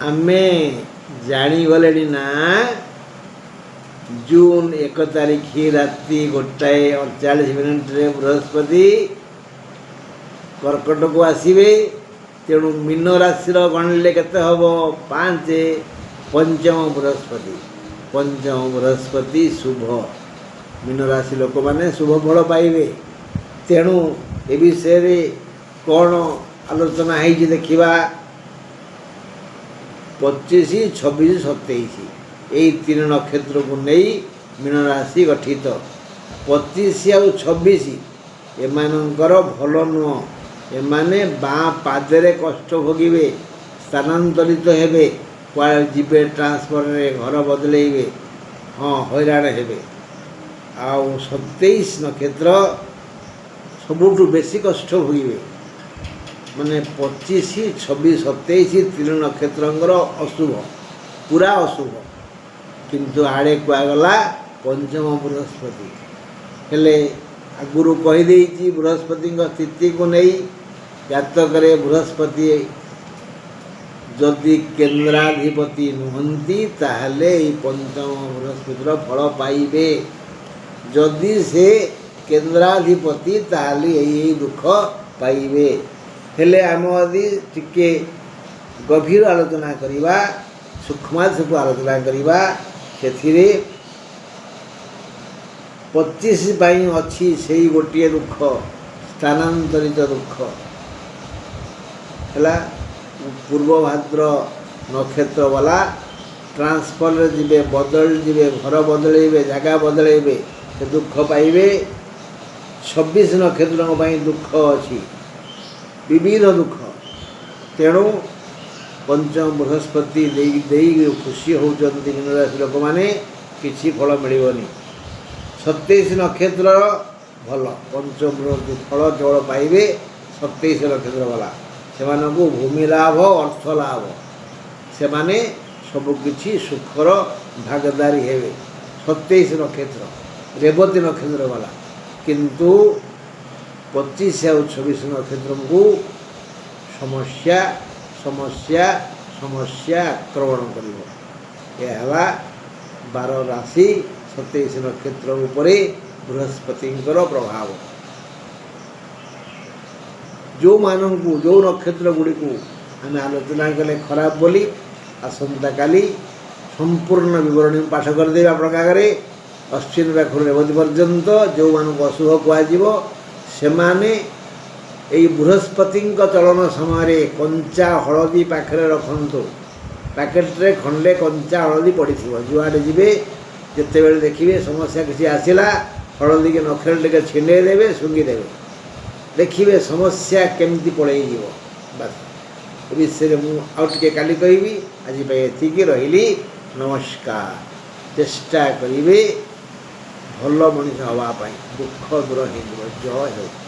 आमे जागले ना जून 1 तारीख राति 1:48 बृहस्पति कर्कट को आसवे। तेणु मीन राशि गणले केते हम 5 पंचम बृहस्पति शुभ मीन राशि लोक मैंने शुभ फल पाइबे। तेणु ए विषय कौन आलोचना है देखा 25, 26, 27 यही 3 नक्षत्र को नहीं मीन राशि गठित। 25 और 26 एमानंकर भल नुह। एमाने बाँ पादरे कष्ट भोगिबे, स्थानांतरित हेबे, कुआडे जिबे, ट्रांसफर रे घर बदलेइबे, हाँ हैरान हेबे। आउ 27 नक्षत्र सबुठु बेसी कष्ट भोगिबे। माने 25, 26, 27 3 नक्षत्रंकर अशुभ, पूरा अशुभ। किंतु आड़े कुआगला पंचम बृहस्पति हेले आगुरु कहीदे बृहस्पति स्थिति को नहीं जातक बृहस्पति जदि केन्द्राधिपति नुहंती ताहले पंचम बृहस्पतिर फल पाइबे। जदि से केन्द्राधिपति ताहले यही दुख पाइबे। हेले आम यदि टिके गभीर आलोचना करिबा, सूक्ष्म आलोचना करिबा, सेथिरे 25 पाई अच्छी से गोटे दुख, स्थानांतरित दुख है। पूर्व भाद्र नक्षत्र वाला ट्रांसफर जीवे, बदल जीवे, घर बदलेबे, जगह बदलेबे, से दुख पाइबे। 26 नक्षत्र दुख अच्छी, विविध दुख। तेणु पंचम बृहस्पति दे खुशी होती मीनराशि लोक मैंने किसी फल मिलनी। 27 नक्षत्र भल पंचम बृहस्पति फल केवल पाइबे। 27 नक्षत्र वाला से भूमि लाभ, अर्थ लाभ, से माने सबकि सुखर भागदारी हेबे। 27 नक्षत्र रेवती नक्षत्र वाला। किंतु 25 और 26 नक्षत्र को समस्या समस्या समस्या आक्रमण कर। यह 12 राशि 27 नक्षत्र उपरे बृहस्पति प्रभाव। जो मानू जो नक्षत्र गुड़ी को आम आलोचना कले खराब बोली, आसंता काली संपूर्ण विवरणी पाठ करदे आपण आगे। अश्विन पाखर रेवती पर्यंत जो मानक अशुभ कहुव से माने यही बृहस्पति चलन समय कंचा हलदी पाखे रखु। पैकेट्रे खंडे कंचा हलदी पड़ी जुआड़े जी जिते बड़े देखिए समस्या किसी आसला हलदी के नखेल टे छिंडे देवे, शुंगीदेवे, देखिए समस्या केमती पड़े बस। विषय मुझे काली कहि। आज एति रही। नमस्कार। चेष्टा करेंगे भल मनीष हाँपाई, दुख दूर हो। जय हो।